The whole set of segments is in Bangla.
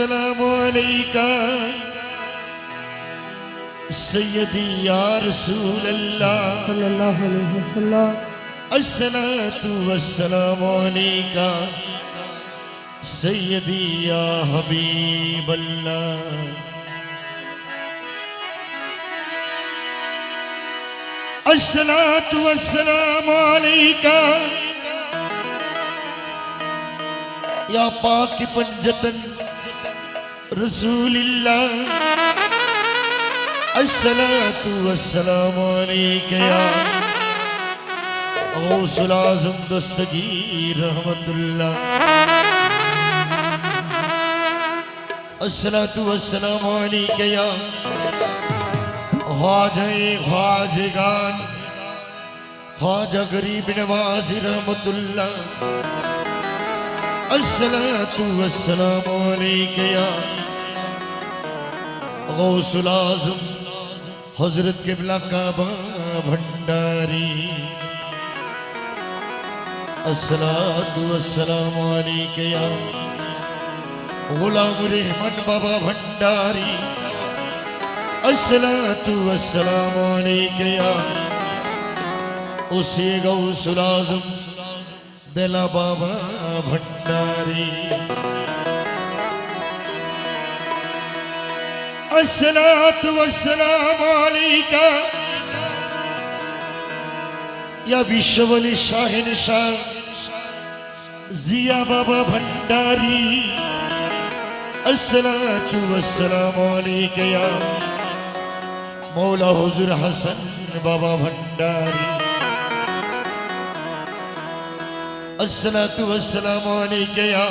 अस्सलामु अलैका सय्यदी या रसूल अल्लाह सल्लल्लाहु अलैहि वसल्लम। अस्सलातु वस्सलामु अलैका सय्यदी या हबीब अल्लाह। अस्सलातु वस्सलामु अलैका या पाक पंजतन रसूलिल्लाह। अस्सलातु वस्सलामु अलैका या गौसुल आज़म दस्तगीर रहमतुल्लाह। अस्सलातु वस्सलामु अलैका या ख्वाजा-ए ख्वाजगान ख्वाजा गरीब नवाज़ रहमतुल्लाह। अस्सलातु वस्सलामु अलैका या गौसुल आज़म हज़रत क़िबला काबा भंडारी। अस्सलातु वस्सलामु अलैका या गुलाम रहमान बाबा भंडारी। अस्सलातु वस्सलामु अलैका या उसी गौसुल आज़म दिला बाबा भंडारी। अस्सलातु वस्सलामु अलैका या विश्ववली शाहनशाह जिया बाबा भंडारी। अस्सलातु वस्सलामु अलैका या मौला हुजूर हसन बाबा भंडारी। अस्सलातु वस्सलामु अलैका या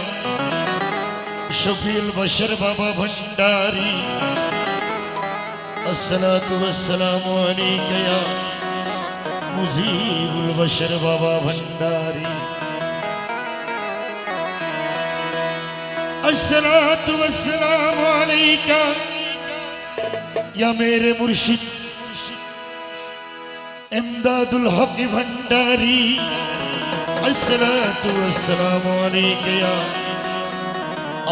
शफीउल बशर बाबा भंडारी। अस्सलातु वस्सलामु अलैका या मुजीबुल बशर बाबा भंडारी। अस्सलातु वस्सलामु अलैका या मेरे मुर्शिद इमदादुल हक भंडारी। अस्सलातु वस्सलामु अलैका या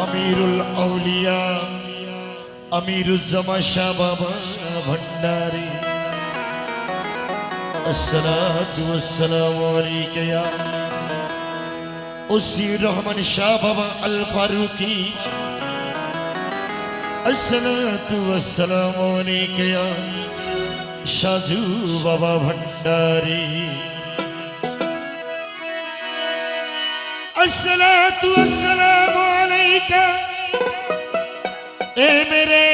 अमीरुल औलिया अमीरुज़्ज़मा शाह बाबा भंडारी। अस्सलातु वस्सलामु अलैका या उसी रहमान शाह बाबा अल फारूकी। अस्सलातु वस्सलामु अलैका या शाजू बाबा भंडारी। अस्सलातु वस्सलामु अलैका ए मेरे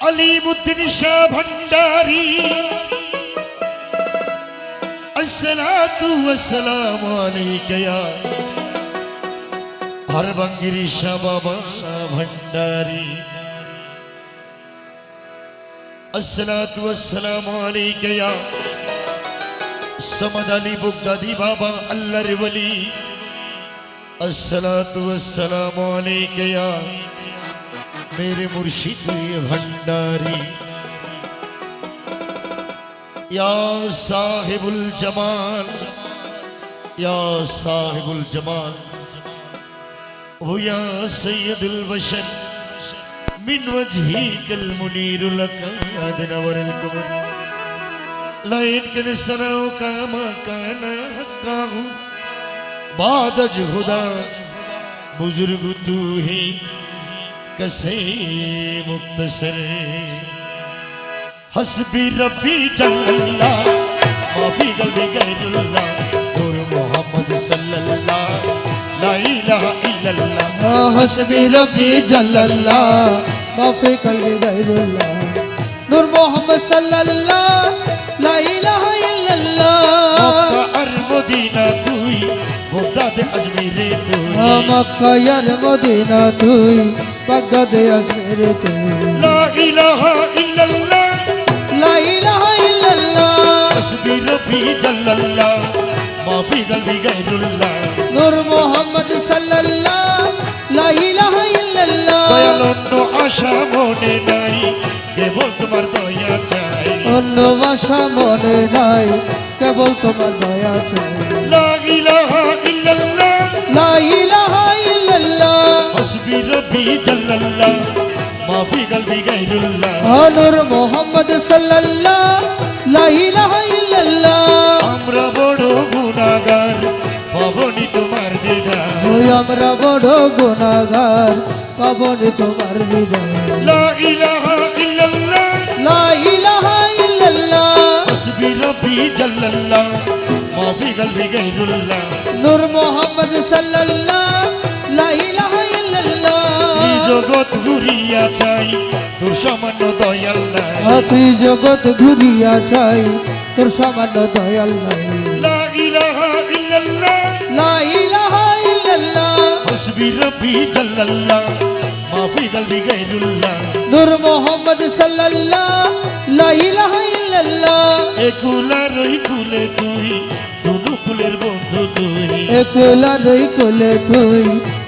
अलीमुद्दीन शाह भंडारी। अस्सलातु वस्सलामु अलैका या हरबंगिरी शाह बाबा भंडारी। अस्सलातु वस्सलामु अलैका या समद अली बुगदादी बाबा अल्लाह वली। अस्सलातु वस्सलामु अलैका या मेरे मुर्शिद भंडारी। या साहिबुल जमाल या साहिबुल जमाल ओ या सय्यदुल बशर मिन वजहिकल मुनीरुल अदनवरल कमर लाइन के सराओ का मकाना हक्काहू बादज खुदा बुजुर्ग तू ही कसे मुक्तसर। हस्बी रब्बी जल्लल्लाह माफी कल्बी गैरुल्लाह नूर मोहम्मद सल्लल्लाह ला इलाहा इल्लल्लाह। हस्बी रब्बी जल्लल्लाह माफी कल्बी गैरुल्लाह नूर मोहम्मद सल्लल्लाह ला इलाहा इल्लल्लाह। मक्का और मदीना तुई बगदाद अजमेर तुई। मक्का और मदीना तुई बगदाद अजमेर तुई। ला इलाहा इल्लल्लाह ला इलाहा इल्लल्लाह। हस्बी रब्बी जल्लल्लाह माफी कल्बी गैरुल्लाह नूर मोहम्मद सल्लल्लाह ला इलाहा इल्लल्लाह। दयाल অন্য আশা মনে নাই কেবল তোমার দয়া চাই। অন্য আশা মনে নাই কেবল তোমার দয়া চাই। লা ইলাহা ইল্লাল্লাহ লা ইলাহা ইল্লাল্লাহ। حسبي ربي جل الله ما في قلبي غير الله নূর মোহাম্মদ সাল্লাল্লাহ লা ইলাহা ইল্লাল্লাহ আমরা বড় গুনাহগার পাবনি তোমার দিদার ওই আমরা বড় গুনাহগার পাবনি তোমার দিদার লা ইলাহা ইল্লাল্লাহ লা ইলাহা ইল্লাল্লাহ حسبي ربي جل الله ما في قلبي غير الله নূর মোহাম্মদ সাল্লাল্লাহ লা ইলাহা ইল্লাল্লাহ এই জগৎ ঘুরিয়া চাই তোর সামান্য দয়াল নাই তুই জগৎ ঘুরিয়া চাই তোর সামান্য দয়াল নাই লা ইলাহা ইল্লাল্লাহ লা ইলাহা ইল্লাল্লাহ حسبي ربي جل الله ما في قلبي غير الله নূর মোহাম্মদ সাল্লাল্লাহ লা ইলাহা ইল্লাল্লাহ একুলা রই কুলে তুই দুনু কুলের বন্ধু তুই একলা রই কোলে তুই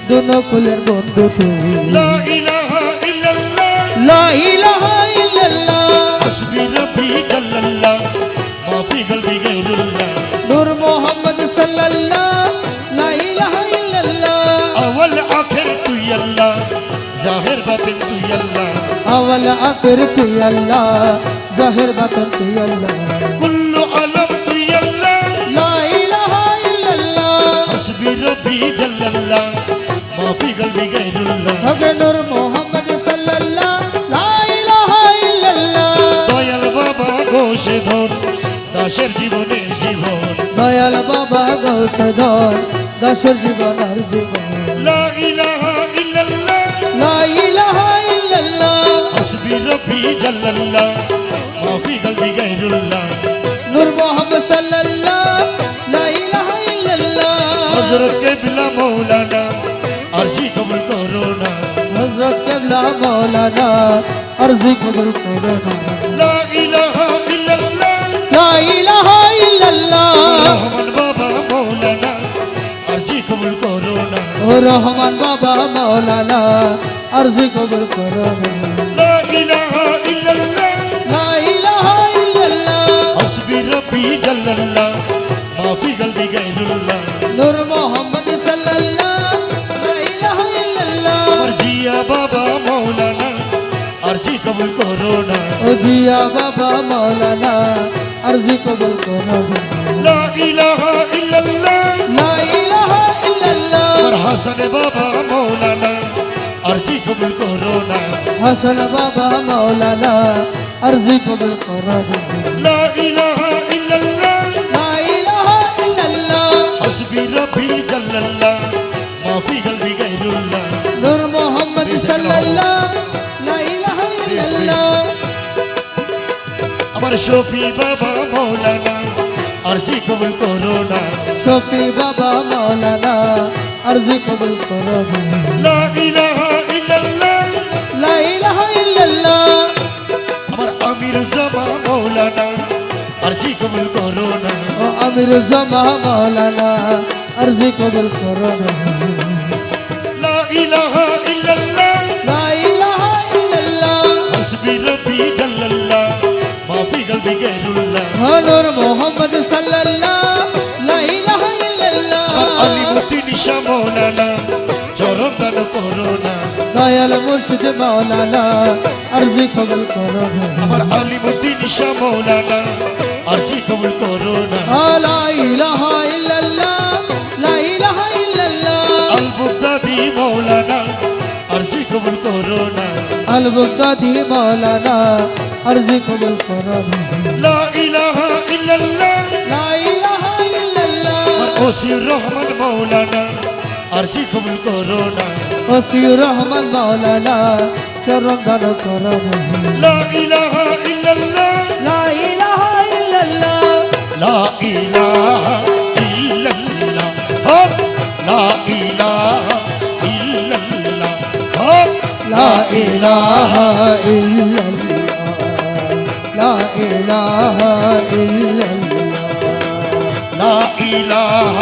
দুনো কুলের বন্ধু তুই লা ইলাহা ইল্লাল্লাহ লা ইলাহা ইল্লাল্লাহ حسبي ربي جل الله ما في قلبي غير الله নূর মোহাম্মদ সাল্লাল্লাহ লা ইলাহা ইল্লাল্লাহ اول اخر তুই আল্লাহ জাহির বাতিন তুই আল্লাহ আওয়াল আখির তুই আল্লাহ জাহির বাতিন তুই আল্লাহ কুল্লু আলম তুই আল্লাহ লা ইলাহা ইল্লাল্লাহ حسبي ربي جل الله ما في قلبي غير الله হকে নূর মোহাম্মদ সাল্লাল্লাহ লা ইলাহা ইল্লাল্লাহ দয়াল বাবা ঘোষে ধর দাসের জীবনের জীবন দয়াল বাবা গৌসে ধর দাসের জীবন আর জীবন لا إله إلا الله লা ইলাহা ইল্লাল্লাহ حسبي ربي جل الله ما في قلبي غير الله নূর মোহাম্মদ সাল্লাল্লাহ লা ইলাহা ইল্লাল্লাহ हजरत किबला मौलाना अर्जी कबूल करो ना হযরত কিবলা মাওলানা আরজি কবুল করো না لا إله إلا الله লা ইলাহা ইল্লাল্লাহ रहमान बाबा मौलाना अर्जी कबूल करो ना ও রহমান বাবা মাওলানা আরজি কবুল করো না لا إله إلا الله লা ইলাহা ইল্লাল্লাহ حسبي ربي جل الله ما في قلبي غير الله নূর মোহাম্মদ সাল্লাল্লাহ লা ইলাহা ইল্লাল্লাহ अर्जिया बाबा मौलाना अर्जी कबूल करो ना ও জিয়া বাবা মাওলানা আরজি কবুল করো না لا إله إلا الله লা ইলাহা ইল্লাল্লাহ और हसन बाबा मौलाना अर्जी कबूल करो ना হাসান বাবা মাওলানা আরজি কবুল করো না لا إله إلا الله লা ইলাহা ইল্লাল্লাহ حسبي ربي جل الله ما في قلبي غير الله নূর মোহাম্মদ সাল্লাল্লাহ লা ইলাহা ইল্লাল্লাহ আমার শফি বাবা মৌলানা अर्जी कबूल करो ना শফি বাবা মাওলানা আরজি কবুল করো না لا إله إلا الله লা ইলাহা ইল্লাল্লাহ আমার আমির জামা মৌলানা अर्जी कबूल करो ना ও আমির জামা মাওলানা আরজি কবুল করো না لا إله إلا الله লা ইলাহা ইল্লাল্লাহ حسبي ربي جل الله ما في قلبي غير الله নূর মোহাম্মদ সাল্লাল্লাহ লা ইলাহা ইল্লাল্লাহ আলিমুদ্দিন শাহ মৌলানা চরম দান করো না দয়াল মুর্শিদ মাওলানা আরজি কবুল করো না আমার আলিমুদ্দিন শাহ মৌলানা अर्जी कबूल करो ना লা ইলাহা ইল্লাল্লাহ লা ইলাহা ইল্লাল্লাহ अल बुगदादी मौलाना अर्जी कबूल करो ना আল বুগদাদি মাওলানা আরজি কবুল করো না لا إله إلا الله লা ইলাহা ইল্লাল্লাহ ওসিউর রহমান মৌলানা अर्जी कबूल करो ना ওসিউর রহমান মাওলানা চরণ দান করো না لا إله إلا الله লা ইলাহা ইল্লাল্লাহ لا إله إلا الله هب لا إله إلا الله هب لا إله إلا الله لا إله إلا الله لا إله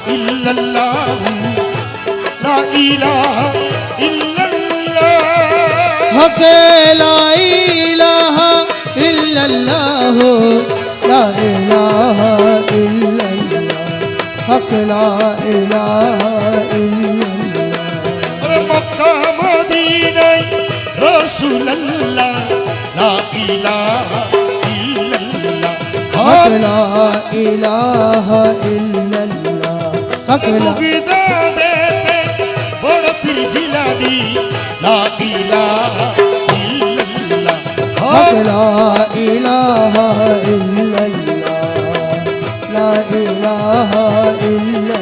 إلا الله لا إله إلا الله حق لا إله إلا الله لا إله إلا الله حق لا إله إلا الله রাসূলুল্লাহ লা ইলাহা ইল্লাল্লাহ হক লা ইলাহা ইল্লাল্লাহ হক লা মুগদাদেতে বড় পীর জিলানী লা ইলাহা ইল্লাল্লাহ হক লা ইলাহা ইল্লাল্লাহ লা ইলাহা ইল্লাল্লাহ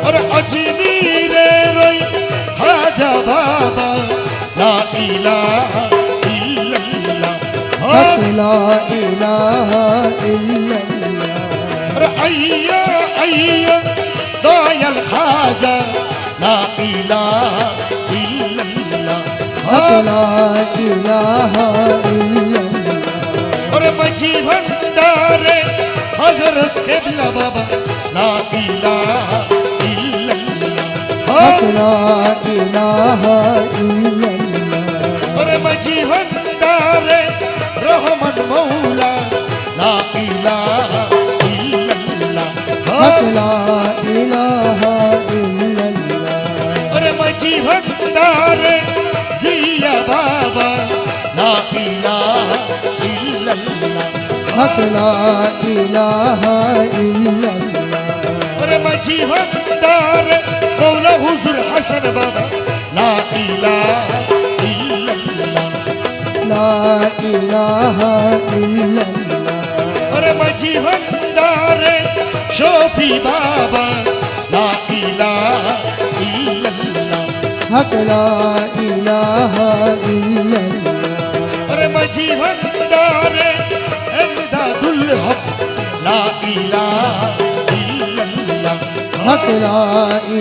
और अजमीरेर ওই খাজা বাবা লা ইলাহা ইল্লাল্লাহ হক লা ইলাহা ইল্লাল্লাহ और আইয়া আইয়া দয়াল খাজা লা ইলাহা ইল্লাল্লাহ হক লা ইলাহা ইল্লাল্লাহ और मजी भंडारे हजरत किबला बाबा ला इलाहा इल्लल्लाह হক লা ইলাহা ইল্লাল্লাহ और मजी भंडारे रहमान मौला ला इलाहा इल्लल्लाह হক লা ইলাহা ইল্লাল্লাহ और मजी भंडारे जिया बाबा ला इलाहा इल्लल्लाह হক লা ইলাহা ইল্লাল্লাহ और मजी भंडारे मौला हुजूर हसन बाबा ला इलाहा इल्लल्लाह লা ইলাহা ইল্লাল্লাহ और मजी भंडारे शोफी बाबा ला इलाहा इल्लल्लाह হক লা ইলাহা ইল্লাল্লাহ और मजी भंडारे इमदादुल हक ला इलाहा इल्लल्लाह হক লা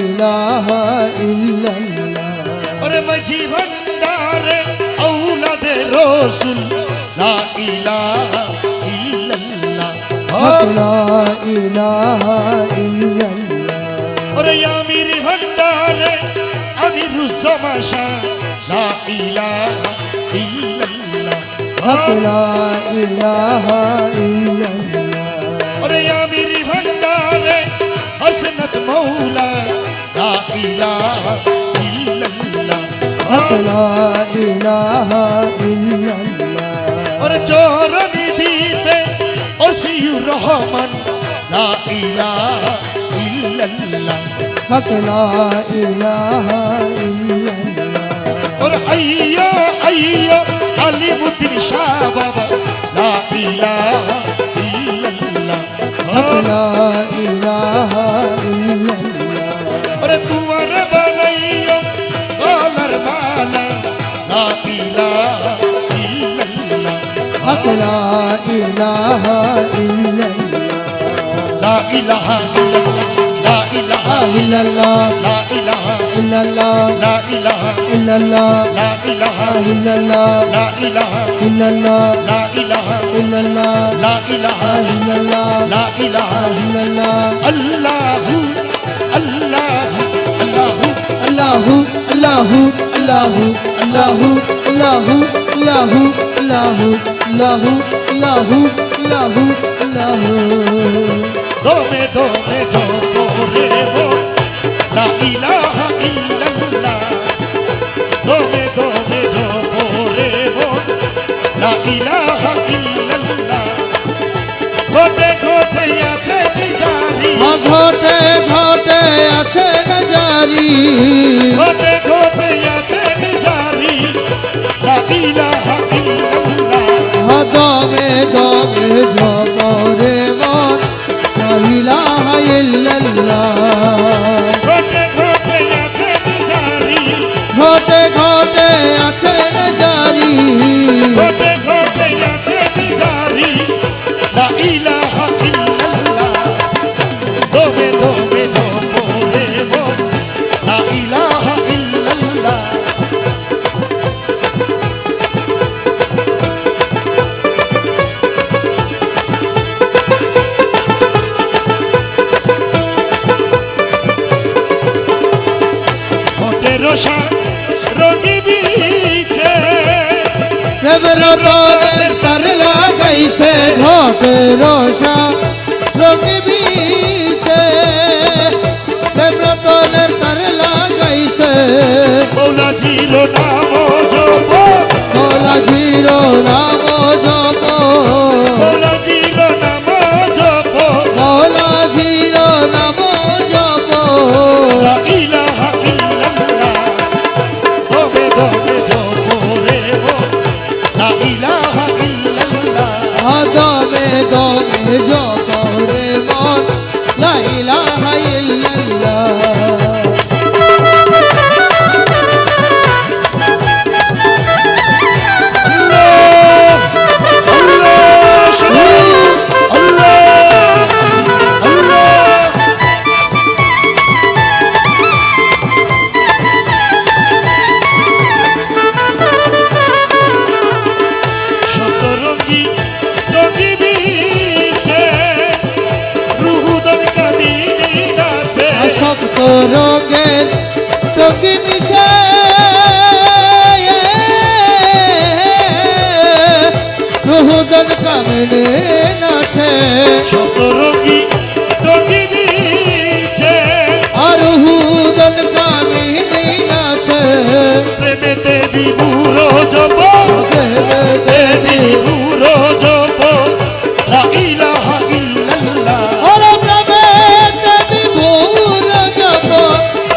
ইলাহা ইল্লাল্লাহ और मजी भंडारे औलाद रसूल ला इलाहा इल्लल्लाह হক লা ইলাহা ইল্লাল্লাহ और यामिर भंडारे अमीरुज़्ज़मा शाह ला इलाहा इल्लल्लाह হক লা ইলাহা ইল্লাল্লাহ और यामिर भंडारे हसनत मौला ला इलाहा इल्लल्लाह হক লা ইলাহা ইল্লাল্লাহ और चोरनी दीते ओसियुर रहमान ला इलाहा इल्लल्लाह হক লা ইলাহা ইল্লাল্লাহ और अय्यो अय्यो अलीमुद्दीन शाह बाबा ला इलाहा इल्लल्लाह হক লা ইলাহা ইল্লাল্লাহ और तुअर बनैयो डॉलर माला ला इलाहा इल्लल्लाह হক লা ইলাহা ইল্লাল্লাহ ला इलाहा ला इलाहा ইল্লাল্লাহ ला इलाहा ইল্লাল্লাহ ला इलाहा ইল্লাল্লাহ ला इलाहा ইল্লাল্লাহ ला इलाहा ইল্লাল্লাহ ला इलाहा ইল্লাল্লাহ ला इलाहा ইল্লাল্লাহ ला इलाहा ইল্লাল্লাহ अल्लाहु अल्लाहु अल्लाहु আল্লাহু আল্লাহু আল্লাহু আল্লাহু আল্লাহু আল্লাহু আল্লাহু আল্লাহু আল্লাহু আল্লাহু আল্লাহু दो में जो बोले वो ला इलाहा इल्लल्लाह दो में जो बोले वो ला इलाहा इल्लल्लाह घोटे घोटे आछे बिजारी ঘটে ঘটে আছে জারি घोटे घोटे आछे बिजारी ला इलाहा इल्लल्लाह দমে দমে জপরে মন লা ইলাহা ইল্লাল্লাহ घोटे घोटे आछे बिजारी ঘটে ঘটে আছে জারি घोटे घोटे आछे बिजारी ला इलाहा इल्लल्लाह दो में जो बोले वो ला इलाहा इल्लल्लाह রোশা রোগী বিছে রবরদের তার লাগাইছে ঘটে রোশা রোগী বিছে রবরদের তার লাগাইছে মৌলা জিরো নাম জপ মৌলাজির নাম জপ মৌলাজির নাম জপ মৌলাজির নাম জপ লা ইলাহা ইল্লাল্লাহ দমে দমে জপ রে মন লা ইলাহা ইল্লাল্লাহ দমে দমে জপ রে মন লা ইলাহা ইল্লাল্লাহ রঙের টঙ্গি নিচে রুহুদন কামনে নাচে শতরঙ্গী টঙ্গি নিচে আর রুহুদন কামনে নাচে প্রেমেতে বিভুর জপ দেবী ভুর জপ লা ইলাহা ইল্লাল্লাহ ওরে প্রেমেতে বিভুর জপ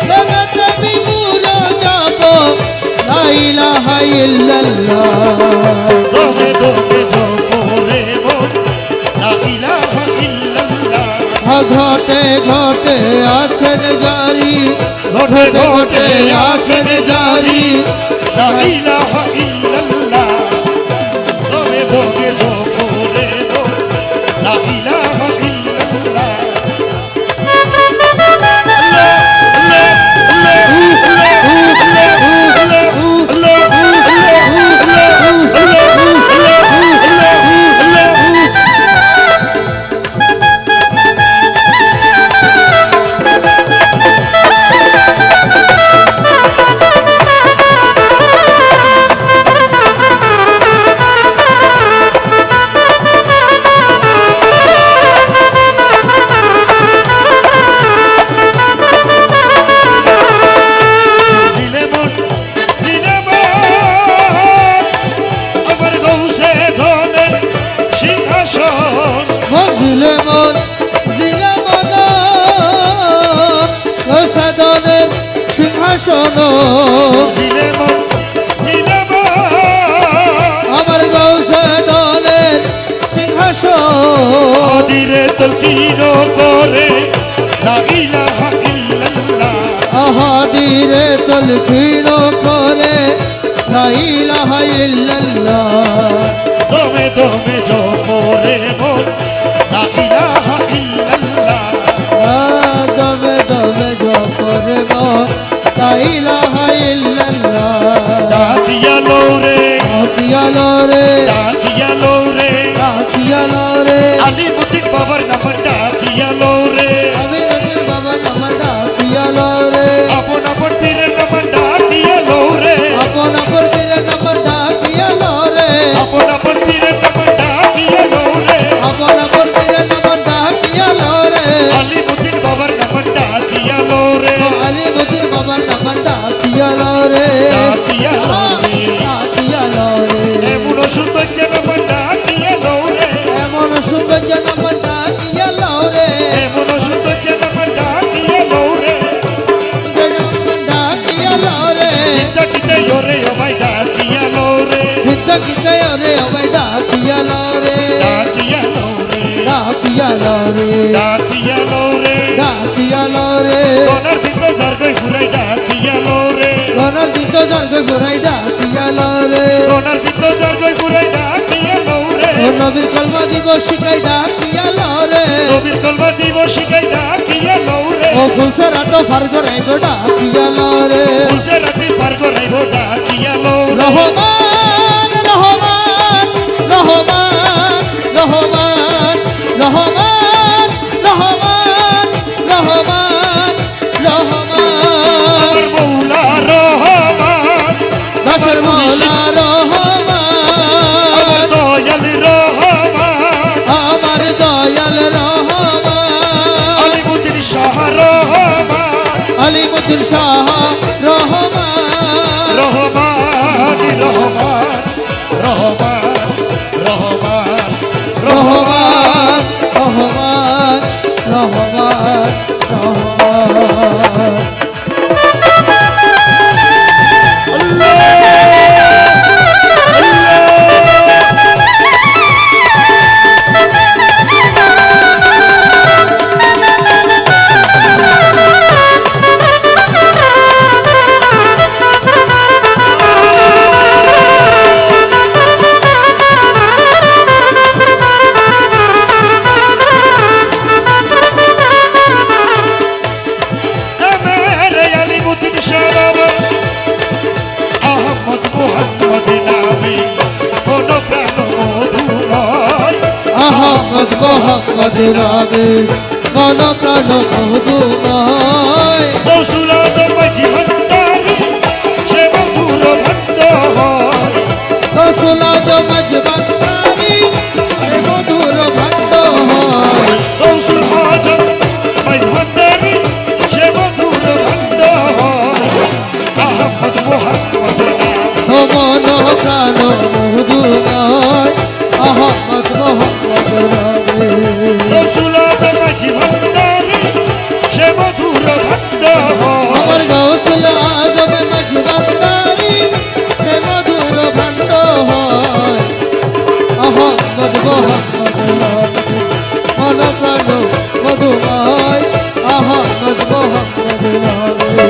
প্রেমেতে বিভুর জপ লা ইলাহা ইল্লাল্লাহ দমে দমে জপ রে মন লা ইলাহা ইল্লাল্লাহ ঘটে ঘটে আছেন জারি ঘটে ঘটে আছেন জারি লা ইলাহা ইল্লাল্লাহ দমে দমে জপ রে মন লা ইলাহা ইল্লাল্লাহ মঞ্জিলে মন জিলে মন সাধনের সিংহাসন আমার গৌসাধনের সিংহাসন আদিরে তলকিন করে লা ইলাহা ইল্লাল্লাহ আহাদিরে তলকিন করে লা ইলাহা ইল্লাল্লাহ দমে দমে জপ রে মন লা ইলাহা ইল্লাল্লাহ দমে দমে জপরে মন লা ইলাহা ইল্লাল্লাহ ডাকিয়া লো রে ডাকিয়ালো রে ডাকিয়া লো রে ডাকিয়ালো রে আলিমুদ্দিন বাবার নাম ডাকিয়া লো রে আমি নদীর বাবা নাম ডাকিয়ালো রে আপন আপন পীরের নাম ডাকিয়া লো রে আপন আপন পীরের নাম ডাকিয়ালো রে আপন আপন পীরের নাম ডাকিয়া লো রে আপন আপন পীরের নাম ডাকিয়ালো রে আলিমুদ্দিন বাবার নাম ডাকিয়া লো রে আলী নদীর বাবার নাম ডাকিয়ালো রে ডাকিয়া লো রে ডাকিয়ালো রে এমন সুন্দর নাম ডাকিয়া লো রে এমন সৌন্দর্য নাম ডাকিয়ালো রে এমন সুন্দর নাম ডাকিয়া লো রে ডাকিয়ালো রে ডাকিতে ওরে ও ভাই ডাকিয়া লো রে হিন্দা কিতে রে ওই ডাকিয়ালো রে ডাকিয়া লো রে ডাকিয়ালো রে ডাকিয়া লো রে ডাকিয়ালো রে কোনার দিকে জারগই ঘুরাই ডাকিয়া লো রে গনার দিত জর্গ ঘুরাই ডাকিয়ালো রে কোনার দিকে জারগই ঘুরাই ডাকিয়া লো রে ও নবীর কলমা দিব শিখাই ডাকিয়ালো রে নবীর কলমা দিব শিখাই ডাকিয়া লো রে ও ফুলসে রাত ফার করাইব ডাকিয়ালো রে ফুলছে রাতি পার করাইব ডাকিয়া লো রে রহমান রহমান রহমান রহমান রহমান রহমান রহমান রহমান আমার মৌলা রহমান দাসের মৌলা রহমান আমার দয়াল রহমান আমার দয়াল রহমান আলিমুদ্দিন শাহ রহমান আলিমুদ্দিন শাহ রহমান রহমান রহমান রহমান রহমান রহমান রহমান রহমান রহমান আহমদ মোহাম্মদ নামে মন প্রাণ মধুময় গৌসুল আজম মাঝি ভান্ডারী সে মধুর ভান্ডার গৌসুল আজম মাঝি ভান্ডারী সে মধুর ভান্ডার গৌসুল আজম মাঝি ভান্ডারী সে মধুর ভান্ডার আহমদ মোহাম্মদ মন প্রাণ মধুময় আহমদ মোহাম্মদ নামে গৌসুল আজম মাঝি ভান্ডারী সে মধুর ভান্ডার আমার গৌসুল আজম মাঝি ভান্ডারী সে মধুর ভান্ডার আহমদ মোহাম্মদ নামে মন প্রাণ মধুময় আহমদ মোহাম্মদ নামে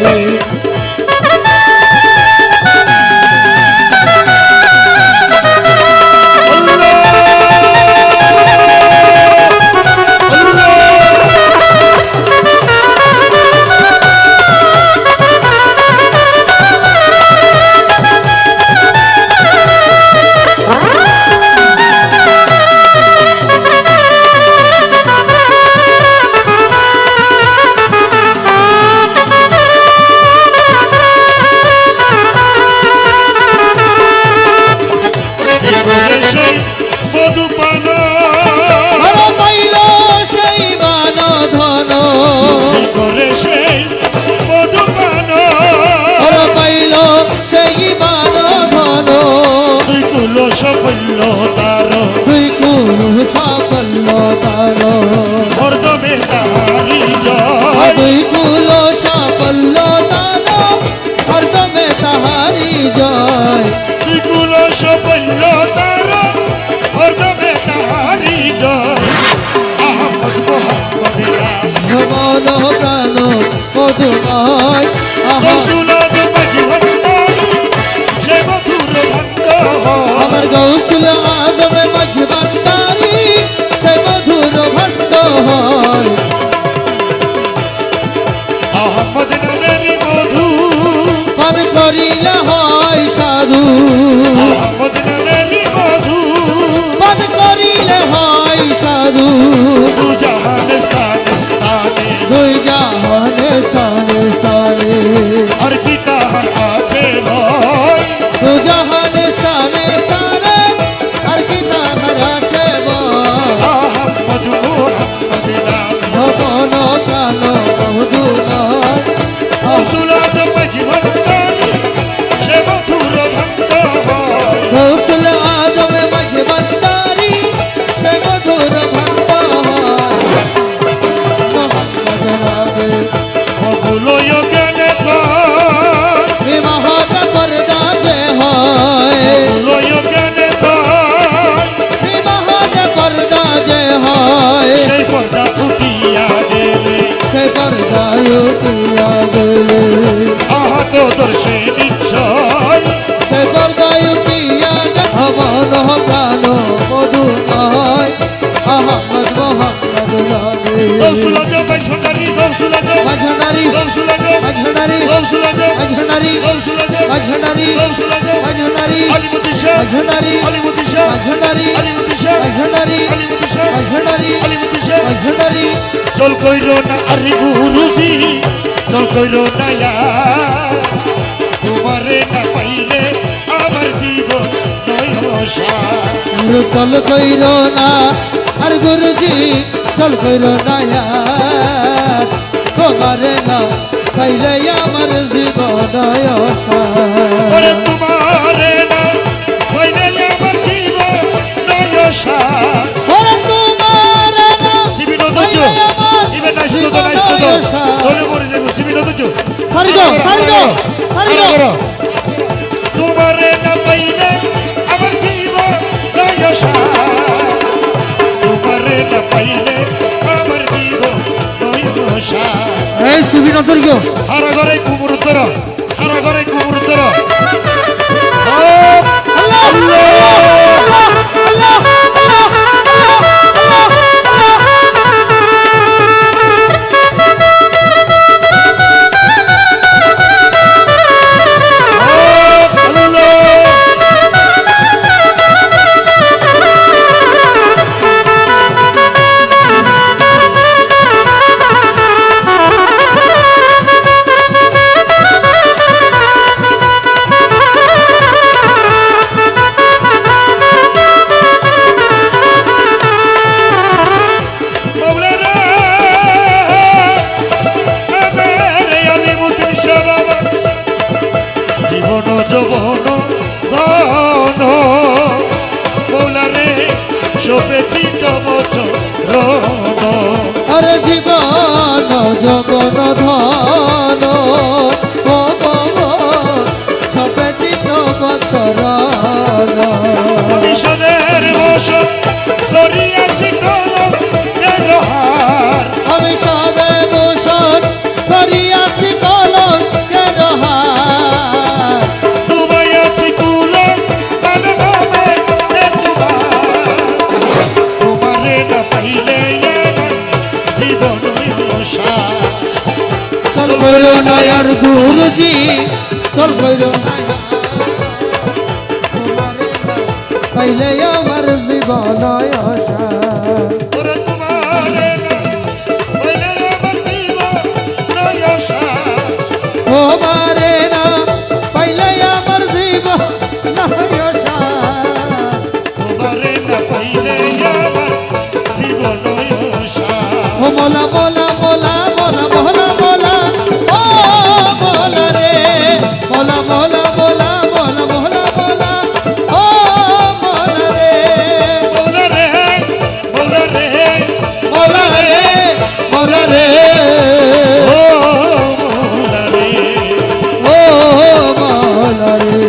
সাফল্য তার তুই কুরু সাফল্য তার হরদমে তাহারি জয় তুই কুলো সাফল্য তার হরদমে তাহারি জয় তুই কুল সাফল্য তার হরদমে তাহারি জয় আহমদ মোহাম্মদ মন প্রাণ মধুময় গৌসুল আজম মাঝি ভান্ডারী সে মধুর ভান্ডার আমার গৌসুল আজম মাঝি ভান্ডারী সে মধুর ভান্ডার আহমদ নামের মধু পান করিলে হয় সাধু আহমদ নামের মধু পান করিলে হয় সাধু দু জাহান স্থানে স্থানে দুই জাহানে স্থানে স্থানে আর কি তাহার আছে ভয় দু জাহানে স্থানে স্থানে আর কি তাহার আছে আহমদ মোহাম্মদ নাম মন প্রাণ মধুময় গৌসুল আজম মাঝি ভান্ডারী সে মধুর ভান্ডার গৌসুল আজম মাঝি ভান্ডারী সে মধুর ভান্ডার মোহাম্মদ নামে মগুলয় জ্ঞানে পার বিবাহটা পর্দা যে হয় মগুলয় জ্ঞানে পার বিবাহটা পর্দা যে হয় সেই পর্দা উঠিয়া গেলে সে পর্দায় উঠিয়া গেলে আহত দর্শে নিশ্চয় সে পর্দায় উঠিয়া গেলে মন প্রাণ মধুময় আহমদ মোহাম্মদ নামে গৌসুল আজম মাঝি ভান্ডারী গৌসুল আজম মাঝনারী গৌসুল আজম মাঝনারী গৌসুল আজম মাঝনারী গৌসুল আজম মাঝনারী গৌসুল আজম মাঝনারী আলিমুদ্দিন শাহ মাঝনারী আলিমুদ্দিন শাহ মাঝনারী আলিমুদ্দিন শাহ মাঝনারী আলিমুদ্দিন শাহ মাঝনারী আলিমুদ্দিন শাহ মাঝনারী চল কইর না আরে গুরুজি চল কইর না তোমারে না পাইলে আমার জীবন নয়সা চল কইর না আর গুরুজি চল কইর না তোমারে না পাইলে আমার জীবন ওরে তোমারে না পাইলে আমার নতুন কেউ হারা ঘরে কুমুর উত্তর হারা ঘরে কুমুর উত্তর যৌবন ধন মৌলারে শোভেছি তব চরণ আরে জীবন জগন ধন ও সবে চিত বছরণ বিষদের বসন করিয়াছি কলম হার আমি সবে বসন করিয়াছি কলম কেন হার ডুবাইয়াছি কুলম মানবে তোমারে না পাইলে জীবন চল কইল নয়ার গুরুজি চল কইল পাইলে আমার জীবন আশা ওরে তোমারে না পাইলে আমার জীবন আশা ও মারে না পাইলে আমার জীবন আশা তোমারে না পাইলে আমার জীবন আশা ও মোলা মোলা মোলা মোলা মোলা মোলা ও মোলা রে মোলা মোলা মোলা মোলা মোলা মোলা ও মোলা রে মোলা রে মোলা রে মোলা রে মোলা রে ও মোলা রে ও মোলা রে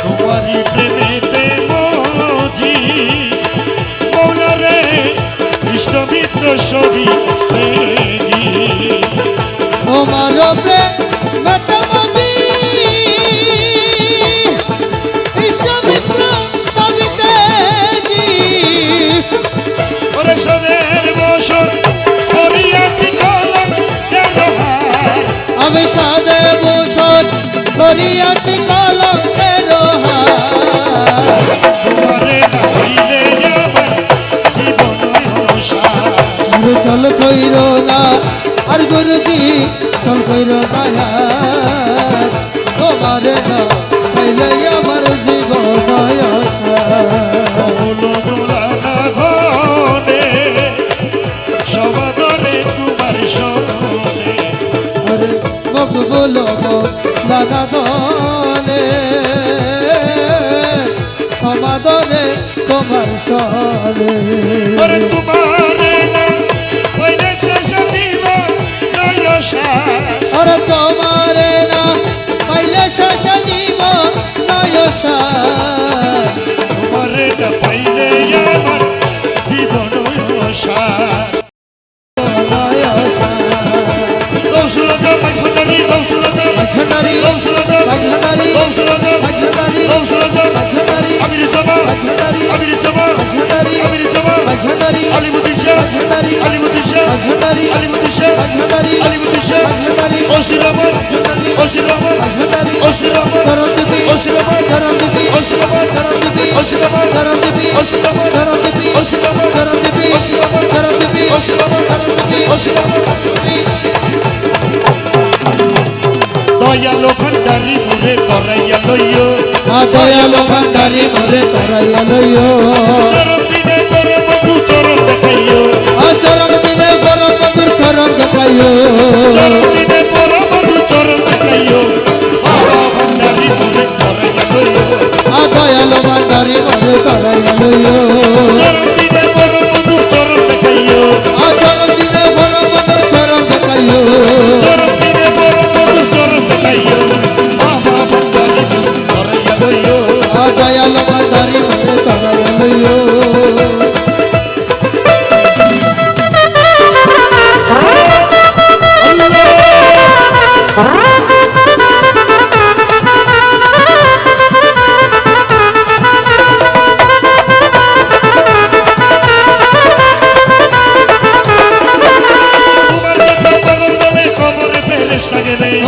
তোমারি প্রেমেতে মজি মৌলা রে ইষ্ট মিত্র সবই সেজি তোমার প্রেম মতমজি ইষ্ট মিত্র সবিতে জি ওরে সদের বসন করিয়াছি কলম হার আমি সাদে বসত করিয়াছি কলঙ্কের হার তোমারে না পাইলে আমার জীবন আশা গুরু চল কইর না আর গুরুজি চল কইর না তোমার না পাইলে আমার জীবন আশা বলো দোলানা ধনে সবাদরে তোমার সনে আরে মগ বলো লাগা দলে সমাদরে তোমার সলে ওরে তোমারে না কইলে শেষ জীবন নয় শ্বাস আরে তোমারে না পাইলে শেষ জীবন নয় সার তোমারে না পাইলে আমার জীবন শ্বাস গৌসুলতা মাঝখানি গৌসুলতা মাঝখানি গৌসুলতা মাঝখানি গৌসুলতা মাঝখানি গৌসুলতা মাঝখানি আমির জামা মাঝখানি আমির জামা মাঝখানি আমির জামা মাঝখানি আলিমুদ্দিন শাহ মাঝখানি আলিমুদ্দিন শাহ মাঝখানি আলিমুদ্দিন শাহ মাঝখানি আলিমুদ্দিন শাহ মাঝখানি ওসি রহমান ওসি রহমান মাঝখানি ওসি রহমান করন্দিপি ওসি রহমান করন্দিপি ওসি রহমান করন্দিপি ওসি রহমান করন্দিপি ওসি রহমান করন্দিপি ওসি রহমান করন্দিপি ওসি রহমান করন্দিপি ওসি রহমান করন্দিপি ওসি রহমান দয়ালো ভান্ডারি মোরে তরাইয়া লইও দয়ালো ভান্ডারি মোরে তরাইয়া লইও চরণ দিনে চরণ বধু চরণ দেখাইও চরণ দিনে গরম মধুর চরণ দেখাইও চরণ দিনে পরম বধু চরণ দেখাইও বাবা ভান্ডারি মোরে তরাইয়া লইও দয়ালো ভান্ডারি মোরে তরাইয়া লইও চরণ দিনে পরম বধু চরণ দেখাইও চরণ দিনে গরম মধুর চরণ দেখাইও চরণ দিনে পরম বধু চরণ দেখাইও বাবা ভান্ডারি মোরে তরাইয়া লইও দয়ালো ভান্ডারি মোরে তরাইয়া লইও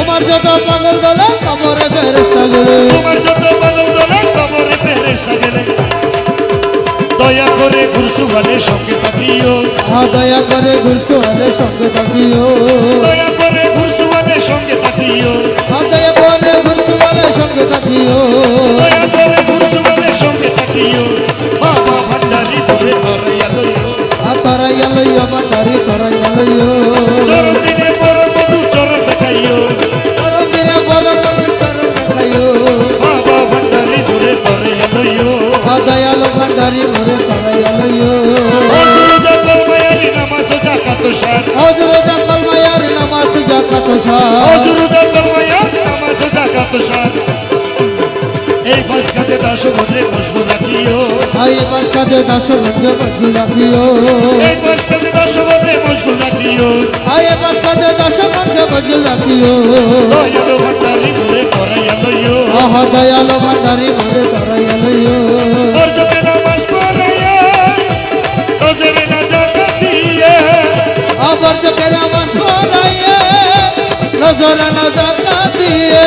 তোমার যত পাগল দলে কবরে ফেরেশতা গেলে তোমার যত পাগল দলে কবরে ফেরেশতা গেলে দয়া করে গুরসুবানের সঙ্গে থাকিও দয়া করে গুরসুয়ালের সঙ্গে থাকিও দয়া করে গুরসুবানের সঙ্গে থাকিও দয়া করে গুরসুয়ালের সঙ্গে থাকিও দয়া করে গুরসুবানের সঙ্গে থাকিও বাবা ভান্ডারি মোরে তরাইয়া লইও তরাইয়া লইও ভান্ডারি তরাইয়া লইও চরণ দিনে পরম বধু চরণ দেখাইও চরণ দিনে গরম মধুর চরণ দেখাইও বাবা ভান্ডারি মোরে তরাইয়া লইও দয়ালো ভান্ডারি মোরে তরাইয়া লইও অজুর যখন মায়ারি নামাজ জাকাত সার হযরত জাকাল মায়ার নামাজ জাকাত সার অজুর যখন মায়ারি নামাজ জাকাত সার এই পাঁচ কাজে দাস মনে মশগুল রাখিও এই পাঁচ কাজে দাস বন্ধে মজগুল রাখিও এই পাঁচ কাজে দাস মনে মশগুল রাখিও এই পাঁচ কাজে দাস বন্ধে মজগুল রাখিও দয়ালো ভান্ডারি মোরে তরাইয়া লইও দয়ালো ভান্ডারি মোরে তরাইয়া লইও অর্জকে নামাজ পড়াইয়া নজরে না জাকাত দিয়ে আবার চোখে নামাজ পড়াইয়ে নজরে না জাকাত দিয়ে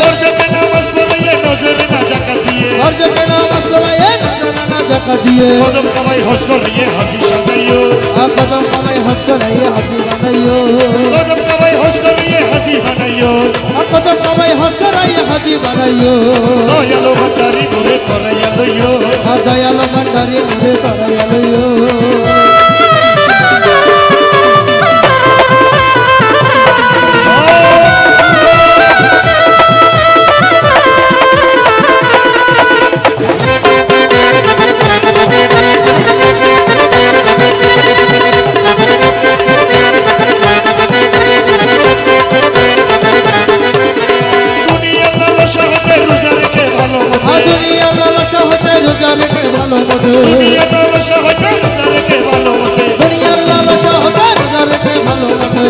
অর্জকে নামাজ পড়াইয়া নজরে না জাকাত দিয়ে আর চোখে নামাজ পড়াইয়ে নজরে না জাকাত দিয়ে কদম কামাই হজ করাইয়া হাজি সাজাইও কদম কামাই হজ করাইয়ে হাজি বানাইও কদম কামাই হজ করাইয়া হাজি বানাইও কদম কামাই হজ করাইয়ে হাজি বানাইও দয়ালো ভান্ডারি মোরে তরাইয়া লইও দয়ালো ভান্ডারি মোরে তরাইয়া লইও দুনিয়ার লালসা হতে রোজা রেখে ভালো মতে দুনিয়া লালসা হতে রোজা রেখে ভালো মতো দুনিয়ার লালসা হতে রোজা রেখে ভালো মতে দুনিয়ার লালসা হতে রোজা রেখে ভালো মতো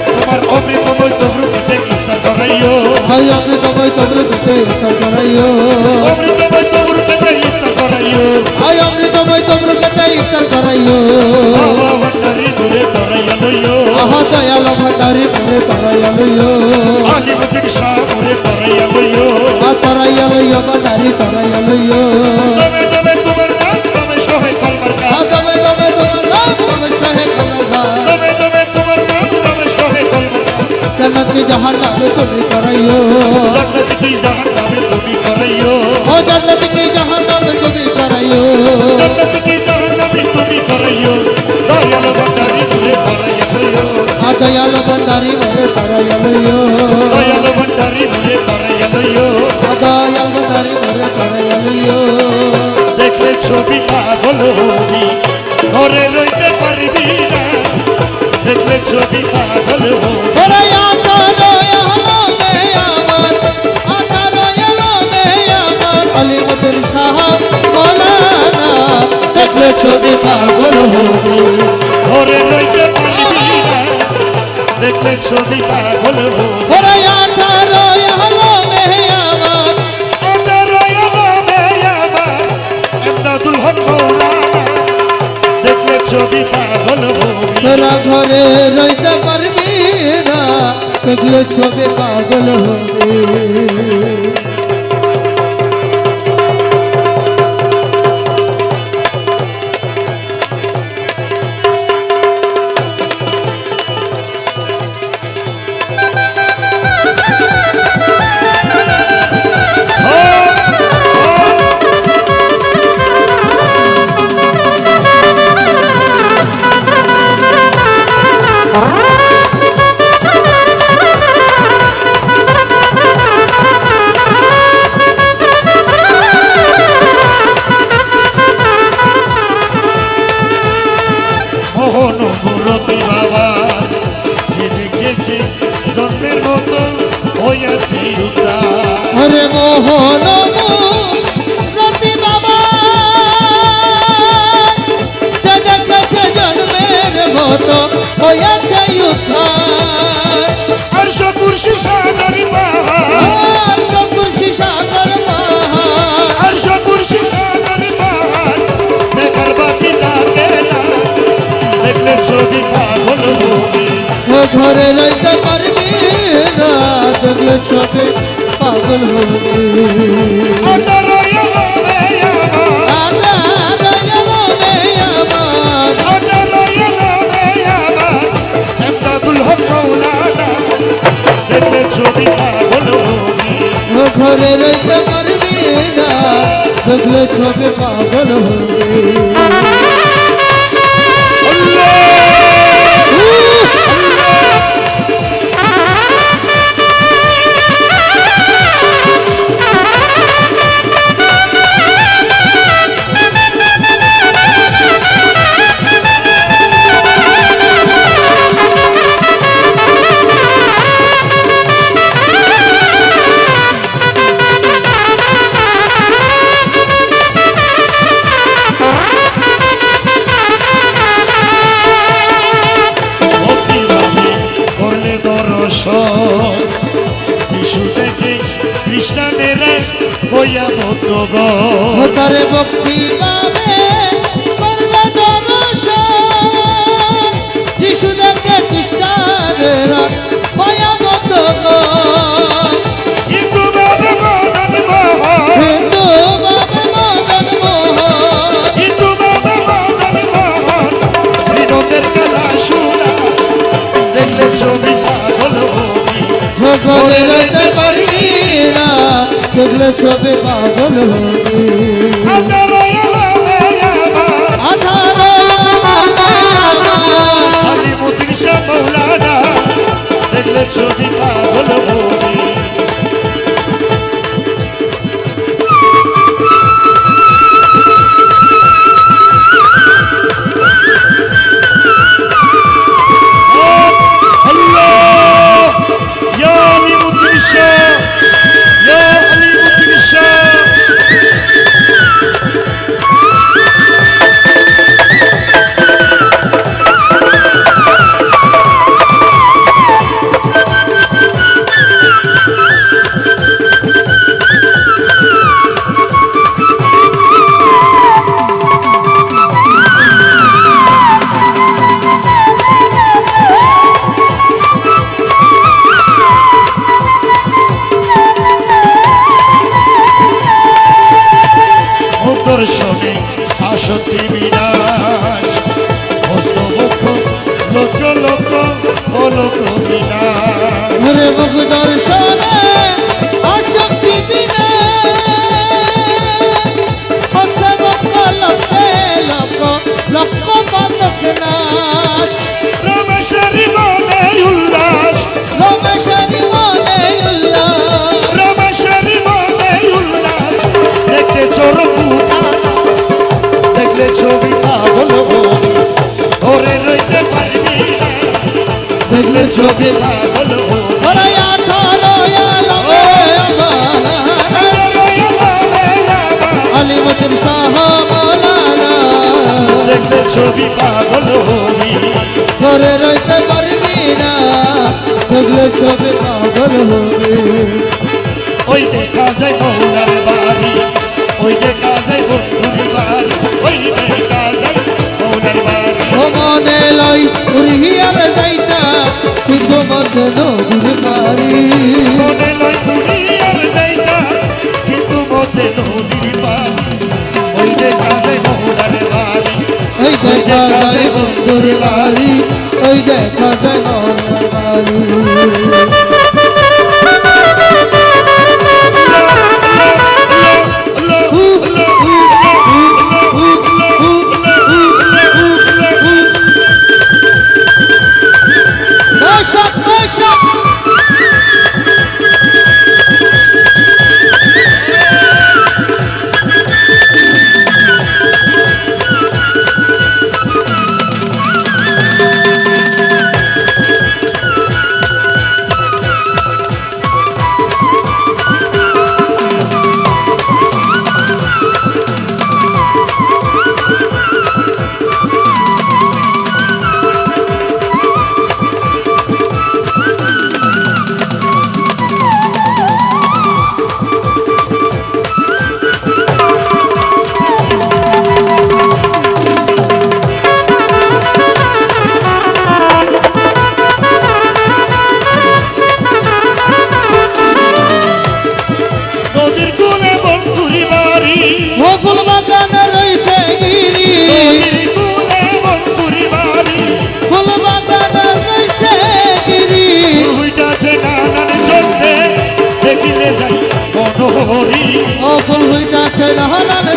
তোমার অমৃতময় তবরুকে ইফতার করাইও হাই অমৃতময় তবরুকে ইফতার করাইও অমৃতময় তবরুকে ইফতার করাইও হাই অমৃতময় তবরুকে ইফতার করাইও বাবা ভান্ডারি মোরে তরাইয়া লইও দয়ালো ভান্ডারি মোরে তরাইয়া লইও আদিবতিক শাহ মোরে তরাইয়া লইও তরাইয়া লইও ভান্ডারি তরাইয়া লইও তবে তবে তোমার নাম তবে সহে কলমার গান তবে তবে তোমার নাম তবে সহে কলমা তবে তবে তোমার নাম তবে সহে কলমার গান জান্নাতি জাহান্নামে তুমি করাইও জান্নাত কি জাহান্নামে তুমি করাইও জান্নাতি কি জাহান্নামে তুমি করাইও জান্নাত কি জাহান্নামে তুমি করাইও দয়ালো ভান্ডারি মোরে তরাইয়া লইও দয়ালো ভান্ডারি মোরে তরাইয়া লইও দয়ালো ভান্ডারি মোরে তরাইয়া লইও দয়াল ভান্ডারি মোরে তরাইয়া লইও দেখলে ছবি পাগল হবি ঘরে রইতে পারবি না দেখলে ছবি পাগল হবি ওরে আতারো এলো মে আমার আতারো এলো মে আমার আলিমুদ্দিন সাহেব মাওলানা দেখলে ছবি পাগল হবি ঘরে রইতে পারবি না দেখলে ছবি পাগল হবি ওরে আতারো এলো মে আমার এমদাদুল হক মৌলানা দেখলে ছবি পাগল হবি তোরা ঘরে রইতে পারবি না দেখলে ছবি পাগল হবে জগত হইয়াছে উদ্ধার আর সকুর্শি সাগর পাহাড় আর সকুর্শি সাগর পাহাড় আর সকুর্শি সাগর পাহাড় দেখার বাকি থাকে না দেখলে ছবি পাগল হবি ও ঘরে রইতে পারবি না দেখলে চোখে পাগল হবি আটার এলো রে আমার আটার এলো রে আমার এমদাদুল হক মৌলানা দেখলে ছবি পাগল হবি ও ঘরে রইতে পারবি না দেখলে চোখে পাগল হবি যিশু থেকে খ্রিস্টানের হইয়া বদ্ধ তারে ভক্তি পাবে করলে দর্শন যিশু দেখে খ্রিস্টানেরা ভয়াবত হিন্দু বাবা মদন মোহন হিন্দু বাবা মদন মোহন হিন্দু বাবা মদন মোহন শ্রীনগর কালা সুরা দেখলে ছবি পাগল হবি ঘরে রইতে পারবি না দেখলে ছবি পাগল হবি আটার এলো রে আমার আলিমুদ্দিন শাহ মৌলানা দেখলে ছবি পাগল হবি الله يا عليمuddin شاه يا عليمuddin شاه দর্শনে শাশ্বতী বিনাশ হস্তমুখ লোক লোক লোক বিনাশ ঘরে মুখ দর্শনে আসক্তি বিনা হস্তে মুখ লক্ষ্যে লক্ষ পাতক নাথ রমেশ্বরী মনে উল্লাস রমেশ্বরী মনে উল্লাস রমেশ্বরী মনে উল্লাস দেখতে চোর দেখলে ছবি পাগল হবি ধরে রইতে পারবি না দেখলে ছবি পাগল হবি ঘরে আঠারো আলিমুদ্দিন শাহ মৌলানা দেখলে ছবি পাগল হবি ঘরে রইতে পারবি না দেখলে ছবি পাগল হবি ওই দেখা যায় মৌলার বাড়ি ওই দেখা যায় বন্ধুর বাড়ি ওই দেখা যায় মৌলার বাড়ি ও মনে লই উড়িয়ার যাইতা কিন্তু মধ্যে নদীর পারি মনে লয় দুনিয়ার যাইতা কিন্তু মধ্যে নদীর পাড়ি ওই দেখা যায় মৌলার বাড়ি ওই দেখা যায় বন্ধুর বাড়ি ওই দেখা যায় মনের বাড়ি বৈশাখ বৈশাখ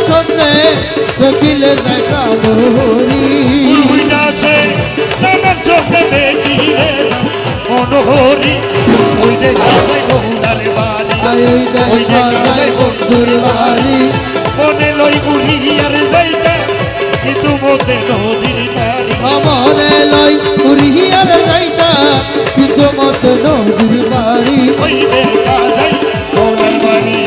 সন্ধ্যে দেখিলে যাই প্রাণহরি উইনাছে জানার চোখে দেখিলে মনোহরি ওই দেখা যায় বহুনার বাড়ি ওই দেখা যায় বন্ধুর বাড়ি মনে লই বুড়ি আর যাইতে কিন্তু মতে নদীর পারি মনে লই উড়িয়ার যাইতা কিন্তু মত নদীর বাড়ি ওই দেখা যায় বহুনার বাড়ি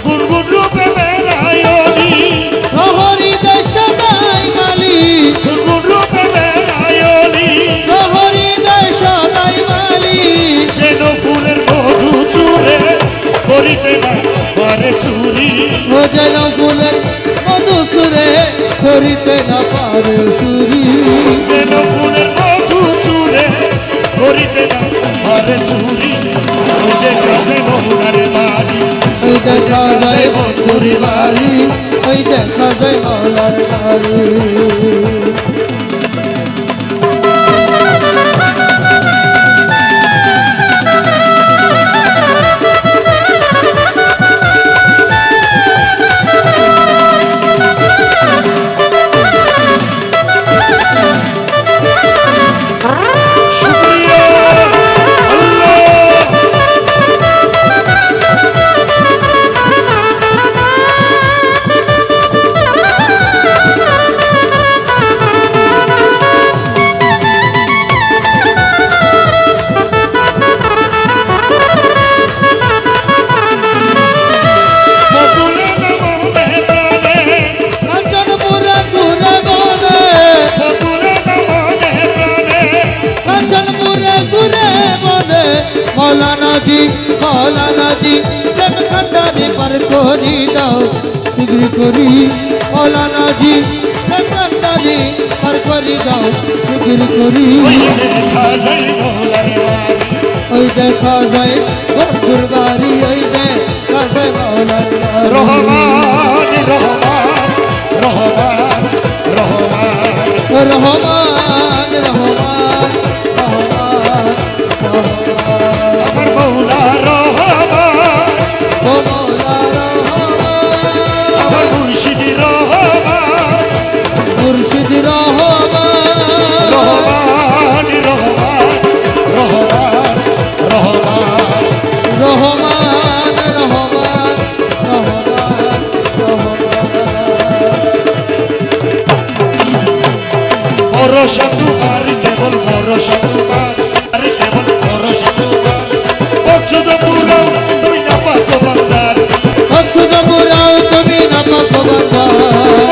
গুনগুন রূপে বেড়ায়নি শহরি দেশ গাই মালি গুনগুন রূপে বেড়ায়নি শহরি দেশ গাই মালি যেন ফুলের মধু চুরে করিতে না পারে চুরি ও যেন ফুলের মধুসুরে করিতে না পারে সুরি যেন ফুলের মধু চুরে করিতে না পারে চুরি ওই দেখা যায় বহুনার বাড়ি ওই দেখা যায় বন্ধুর বাড়ি ওই দেখা যায় মাওলার বাড়ি শুকরিয়া আল্লাহ বকুলে নমনে প্রাণে কাঞ্চনপুরা ঘুরে বনে বকুলে নমনে প্রাণে কাঞ্চনপুরে ঘুরে বনে মৌলানাজি প্রেম খান্ডারি পার করি দাও শীঘ্র করি মৌলানাজি প্রেম খান্ডারি পার করি দাও শীঘ্র করি ওই দেখা যায় বহুনার বাড়ি ওই দেখা যায় বন্ধুর বাড়ি ওই দেখা যায় মৌলার বাড়ি রহমান রহমান রহমান রহমান রহমান রহমান রহমান রহমান আমার মৌলা রহমান ও মৌলা রহমান আমার মুর্শিদ রহমান মুর্শিদ রহমান রহমান রহমান রহমান রহমান রহমান রহমান রহমান রহমান ভরসা তোমার কেবল ভরসা তোমার আর কেবল ভরসা তোমার অচ্ছুত পুরো তুই না পাতো বান্দার অক্ষুদ পুরাও তুমি না পাকবান্দা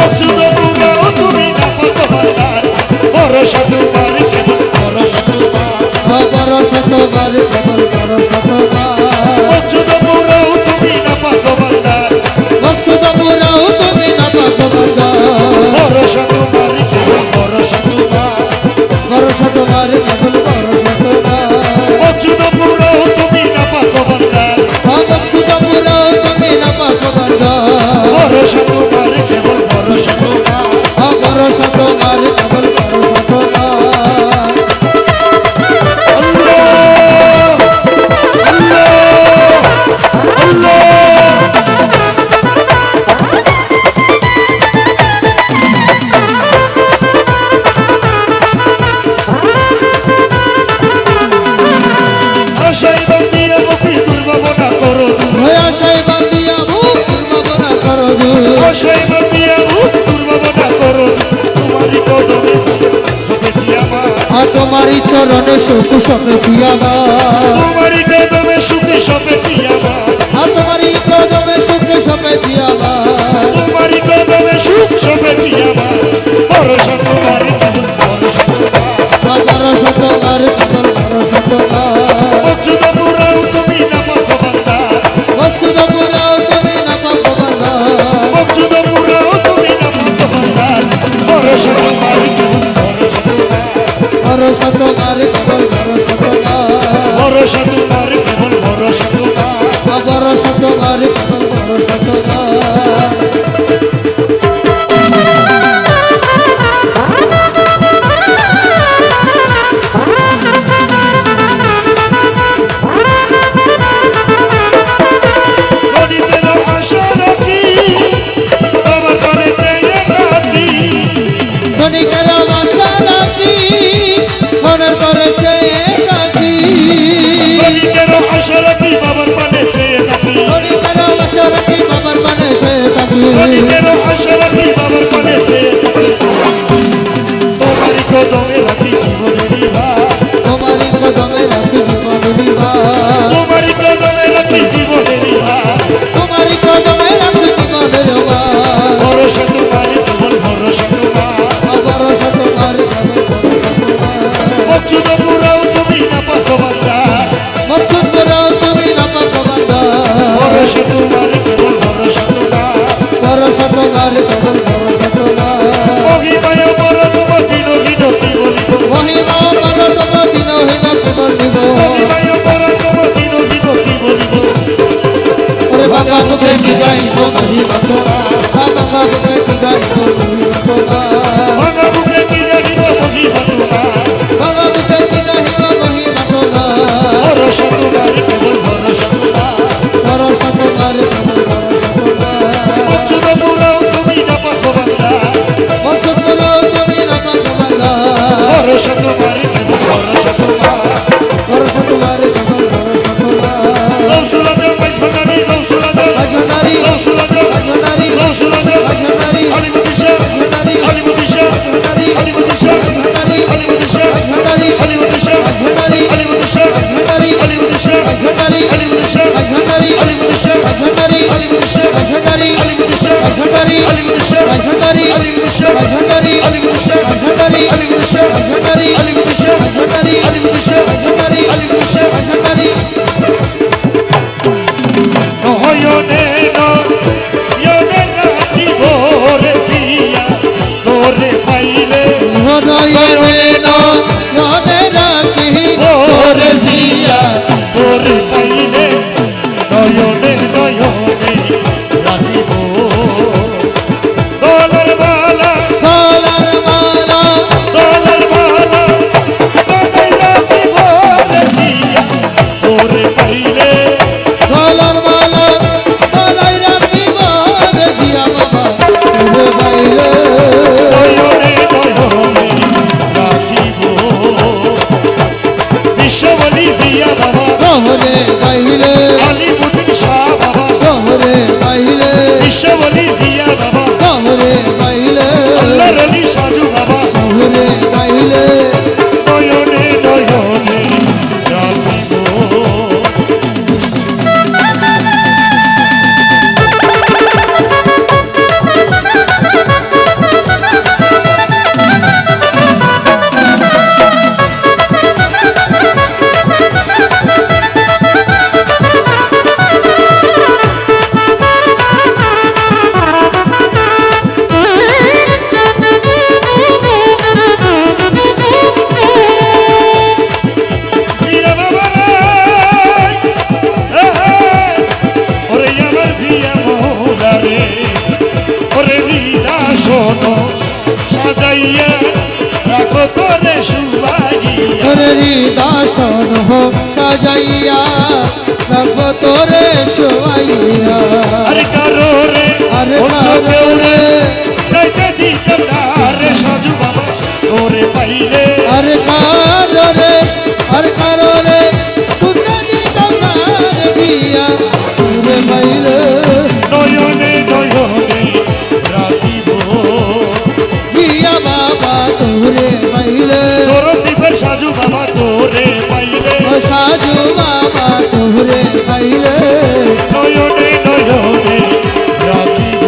অচ্ছুত পুরো তুমি না পাতো বান্দার ভরসা তোমার কেবল ভরসা তোমার ভরসা তোমার কেবল ভরসা তোমার অচ্ছুত পুরো তুমি না পাতো বান্দার অক্ষুদ পুরাও তুমি না পাকবান্দা ভরসা তোমার কেবল ভরসা তোমার ভরসা তোমার কেবল ভরসা তোমার অচ্ছুত পুরো তুমি না পাতো বান্দার অক্ষুদ পুরাও তুমি না পাকবান্দা ভরসা তোমার কেবল ভরসা তোমার ভরসা তোমার কেবল ভরসা তোমার আল্লাহ আল্লাহ আল্লাহ আশাই বন্দিয়া মুখি দুর্ভাবনা করো আশায় বান্দিয়া মুখ দুর্ভাবনা করো আশাই বন্দিয়া মুখ দুর্ভাবনা করো তোমারই কদমে ঢুকেছি আমার তোমারই চরণে সুখ সপেছি আমার তোমারই কদমে সুখে সপেছি আমার তোমারই কদমে সুখ সপেছি আমার তোমারই কদমে সুখ সপেছি আমার ভরসা তোমার জীবন ভরসা তোমার ভরসা তোমার কেবল ভরসা তোমার অচ্যুত পুরাও তুমি না পাতো বান্দা অক্ষুদ পুরাও তুমি না পাকবান্দা অচ্যুত পুরাও তুমি না পাতো বান্দা ভরসা তোমার জীবন ভরসা তোমার ভরসা তোমার কেবল ভরসা তোমার ভরসা তোমার কেবল ভরসা তোমার ভরসা তোমার কেবল ভরসা তোমার গণিতের আশা রাখি তোমার পানে চেয়ে থাকি ক্ষণিকের আশা রাখি মনের করেছে রাখি গণিতের আশা রাখি বাবার পানে চেয়ে থাকি ক্ষণিকের আশা রাখি বাবার মানে সে থাকি গণিতের আশা রাখি বাবার পানে চেয়ে থাকি তোমারই কদমে রাখি জীবনের ভার তোমারই কদমে রাখি জীবন বিবাহ তোমারই কদমে রাখি জীবনের ভার তোমারই কদমে রাখি জীবনের বাহ ভরসা তোমার কেবল ভরসা তোমার ভরসা তোমার কেবল ভরসা তোমার মকসুদ পুরাও তুমি না পাতো বান্দা মকসুদ করাও তুমি না পাতো বান্দা ভরসা তোমার কেবল ভরসা তোমার ভরসা তোমার কেবল ভরসা তোমার মহিমায় বড় তোমার দিন দিন কি বলিব মহিমা বড় তোমার দিনহীন কেবল নিব মহিমায় বড় তোমার দিন দিন কি বলিব ওরে বাবা তোকে কি গাইব মহিমা তোমার বাবা তোকে কি গাইব মহিমা তোমার ভাঙা বুকে কি জানিব মহিমা তোমার বাবা তোকে কি গাইব মহিমা তোমার ভরসা তোমার কেবল ভরসা তোমার ভরসা তোমার কেবল ভরসা তোমার মকসুদ পুরাও তুমি না পাতো বান্দা মকসুদ করাও তুমি না পাতো বান্দা ভরসা তোমার কেবল ভরসা তোমার ভরসা তোমার কেবল ভরসা তোমার গৌসুলাদের মাঝখানে গৌসুলাদের আজনারি গৌসুলাদের আজনারি গৌসুলাদের আজনারি আলিমুদ্দিশা আজনারি আলিমুদ্দিশা আজনারি আলিমুদ্দিশা আজনারি আলিমুদ্দিশা আজনারি আলিমুদ্দিশা আজনারি আলিমুদ্দিশা আজনারি আলিমুদ্দিশা আজনারি আলিমুদ্দিশা আজনারি আলিমুদ্দিশা আজনারি আলিমুদ্দিশা আজনারি আলিমুদ্দিশা আজনারি আলিমুদ্দিশা আজনারি আলিমুদ্দিশা আজনারি আলিমুদ্দিশা আজনারি আলিমুদ্দিশা আজনারি আলিমুদ্দিশা আজনারি আলিমুদ্দিশা আজনারি আলিমুদ্দিশা আজনারি নয়নে নয়নে রাখি ভোরে জিয়া তোরে পাইলে নয়নে নয়নে রাখি ভোরে জিয়া তোরে পাইলে নয়নে নয়নে রাখিব দোলার মালা গলার মালা দোলার মালা বানাই রাখি ভোরে জিয়া তোরে পাইলে গলার মালা গলায় রাখি রে জিয়া বাবা তুমি বাইলে নয়নে নয়নে রাখিব বিশ্ববলি জিয়া বাবা শহরে বাইলে আলিমুদ্দিন শাহ বাবা শহরে বাইলে বিশ্ববলি জিয়া বাবা শহরে বাইলে আল্লাহর আলী সাজু বাবা শহরে বাইলে নয়নে নয়নে রাখিব জিয়া বাবা রে ওরে আমার জিয়া মৌলা রে ওরে দিদা শোনো সাজাইয়া রাখো তোরে সুবাইয়া তোরে হৃদাসন হোক সাজাইয়া রাখব তোরে শোয়াইয়া আরে কারো রে আরে অন্য কারো কেউ রে রে যাইতে দিতাম না রে সাজু বাবা তোরে পাইলে আর কারো রে আর কারো রে শুনতে দিতাম না রে বিয়া তোরে বাইলে নয়নে নয়নে রাখিব বিয়া বাবা তোরে বাইলে চরণ দ্বীপের সাজু বাবা তোরে পাইলে ও সাজু বাবা তোরে বাইলে নয়নে নয়নে রাখিব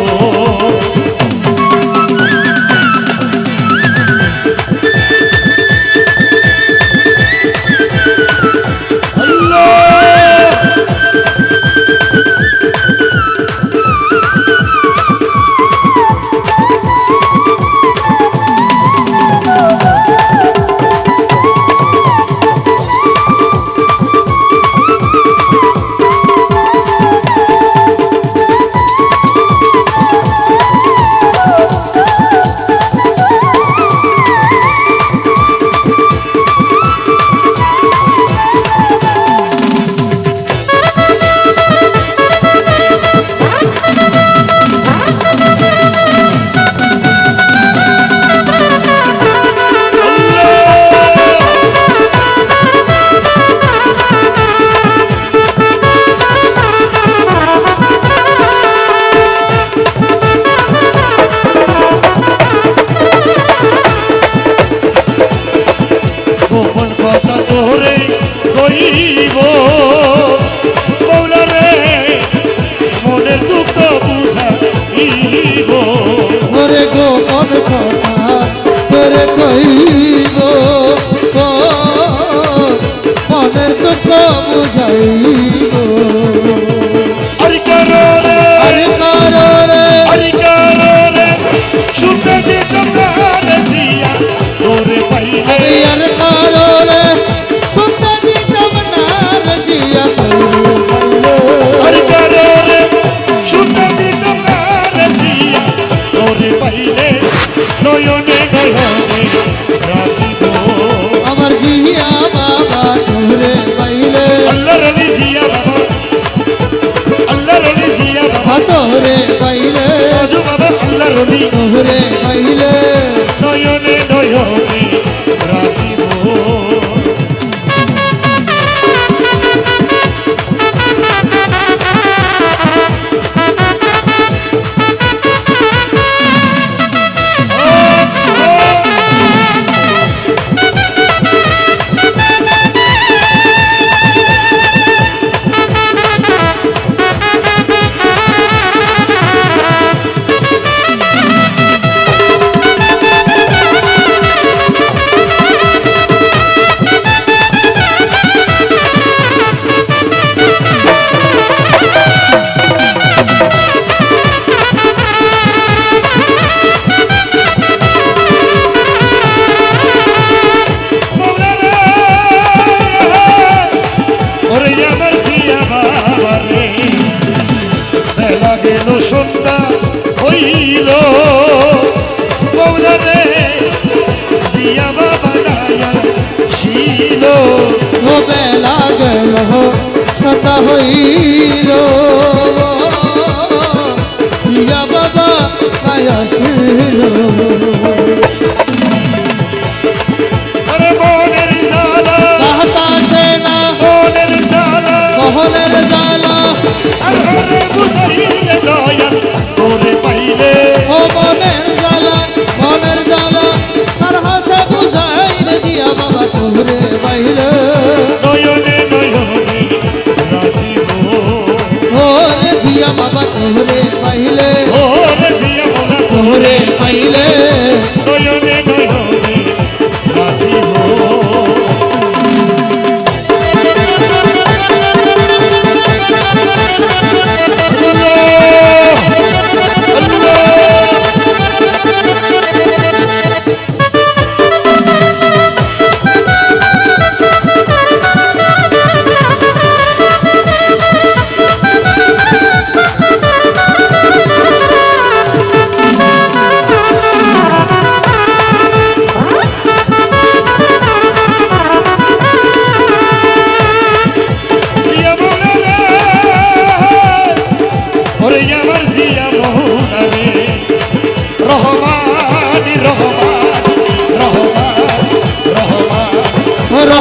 গোপন কথা তোরে কইব মৌলা রে মনের দুঃখ বুঝাইব ওরে গোপন কথা তোরে কইব মনের দুঃখ বুঝাইব আরে কারো রে আরে কারো রে আরে কারো রে শুনতে দিতাম না রসিয়া তোরে পাইলে আমি আর কারো রে শুনতে দিতাম না রজিয়া আরে কারো রে শুনতে দিতাম না রসিয়া তোরে পাইলে নয়নে নয়নে রাখিব আমার জিয়া বাবা তোরে পাইলে আল্লাহর আলি জিয়া বাবা আল্লাহর আলি জিয়া বাবা তোরে পাইলে সাজু বাবা আল্লাহর আলি তোরে পাইলে নয়নে নয়নে রাখিব সন্ধ্যা হইল মৌলা রে জিয়া বাবা নায়া ছিল ও বেলা গেল সতা হইল জিয়া বাবা কায়াছিল আরে মনের জ্বালা বাতাসে না মনের জ্বালা মোহনের জ্বালা আরে বুঝাইলে দয়া তোরে পাইলে ও মনের জ্বালা তার হাসে বুঝাই রে জিয়া বাবা তোরে পাইলে নয়নে নয়নে রাখিব ও রে জিয়া বাবা তোরে পাইলে ও রে জিয়া বাবা তোরে পাইলে নয়নে নয়নে রাখিব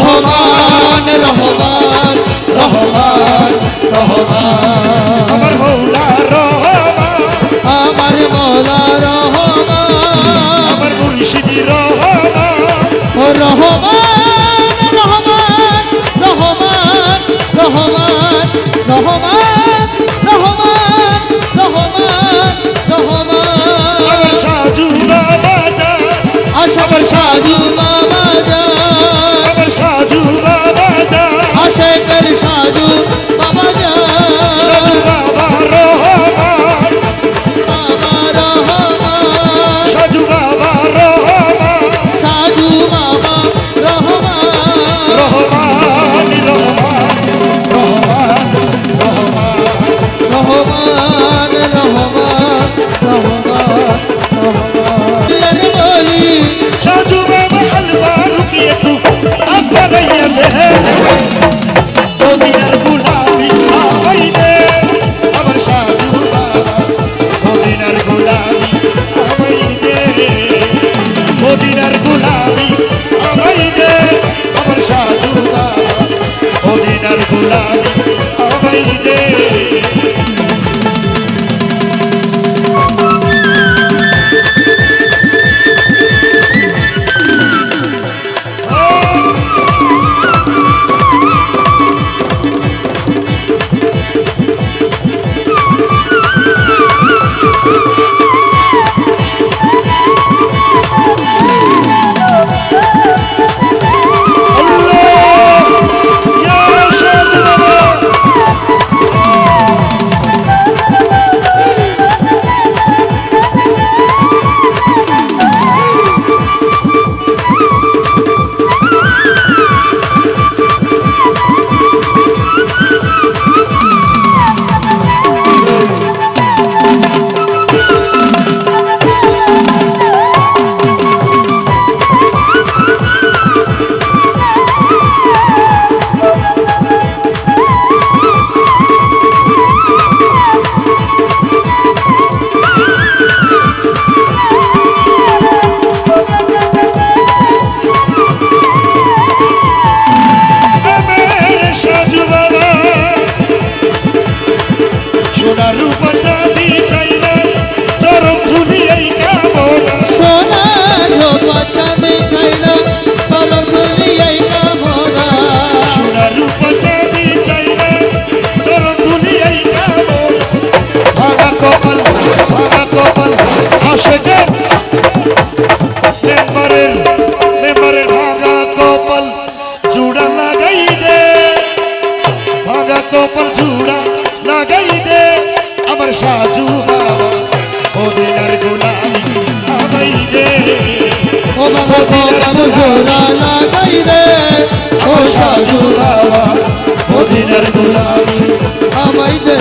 রহমান রহমান রহমান রহমান আমার মৌলা রহমান আমার মৌলা রহমান আমার মুর্শিদ রহমান ও রহমান রহমান রহমান রহমান রহমান রহমান রহমান রহমান আমার সাজু বাবা জান আশার সাজু বাবা জান আমার সাজু বাবা জান আশেকের সাজু বাবা জান সাজু বাবা রহমান বাবা রহমান সাজু বাবা রহমান সাজু বাবা শেখের মেম্বারের ভাঙা কপাল জুড়া লাগাই দে, ভাঙা কপাল জুড়া লাগাই দে আমার সাজু বাবা মদিনার গোলামি আমাই দে, ও বাবা কপাল জোড়া লাগাই দে ও আমার সাজু সাজু বাবা মদিনার গোলামি আমায় দে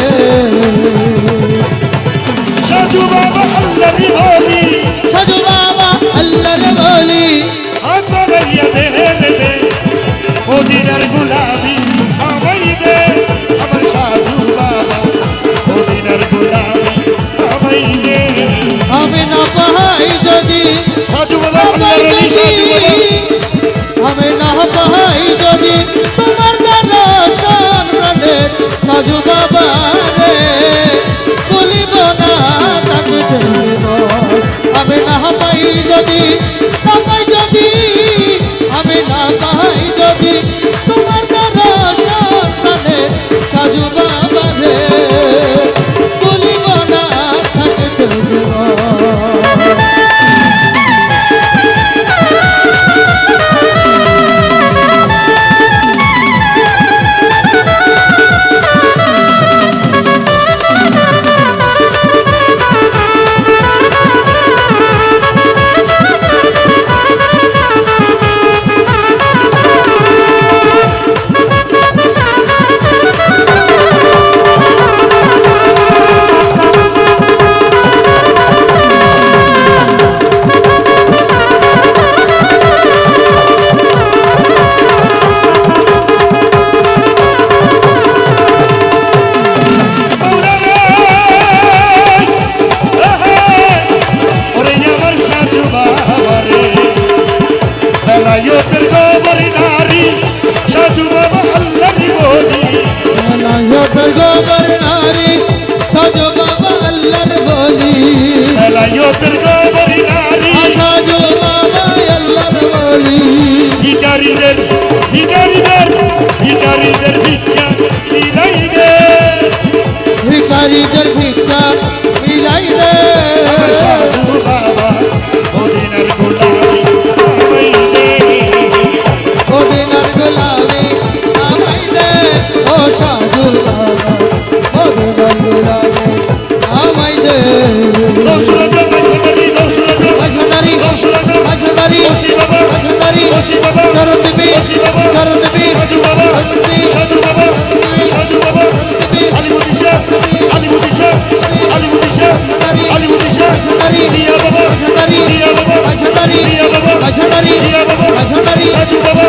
সাজু বাবা আল্লাহর ওলি সাজু বাবা আল্লাহর ওলি হাত বাড়াইয়া দে দে মদিনার গোলামি আমাই দে আমার সাজু বাবা মদিনার গোলামি আমাই দে, আমি না পাই যদি সাজু বাবা আল্লাহর ওলি সাজু বাবা আমি না পাই যদি তোমার দর্শন প্রাণের সাজু বাবা রে বলিব না তাকে দেব, আমি না পাই যদি না পাই যদি আমি না পাই যদি তোমার দর্শন প্রাণের সাজু বাবা রে বলিব না তাকে দেব। বেলায়েতের গোবর নারী সাজু বাবা আল্লাহর ওলি, বেলায়েতের গোবর নারী সাজু বাবা আল্লাহর ওলি, বেলায়েতের গোবর নারী সাজু বাবা আল্লাহর ওলি, ভিখারিদের ভিক্ষা মিলাই দে ভিখারিদের ভিক্ষা মিলাই দে আমার সাজু বাবা মদিনার গোলামি আমাই দে, মদিনার গোলামি আমায় দে ও সাজু বাবা মদিনার গোলামি আমায় দে গৌসুল আজম ভাইখানারি গৌসুল আজম ভাইখানারি গৌসুল আজম ভাইখানারি ওসি বাবা ভাইখানারি ওসি বাবা করতবি ওসি বাবা করতবি সাজু বাবা সাজু বাবা সাজু বাবা আলিমুদ্দিন শাহ আলিমুদ্দিন শাহ আলিমুদ্দিন শাহ আলিমুদ্দিন শাহ জিয়া বাবা জিয়া বাবা ভাইখানারি জিয়া বাবা ভাইখানারি জিয়া বাবা ভাইখানারি সাজু বাবা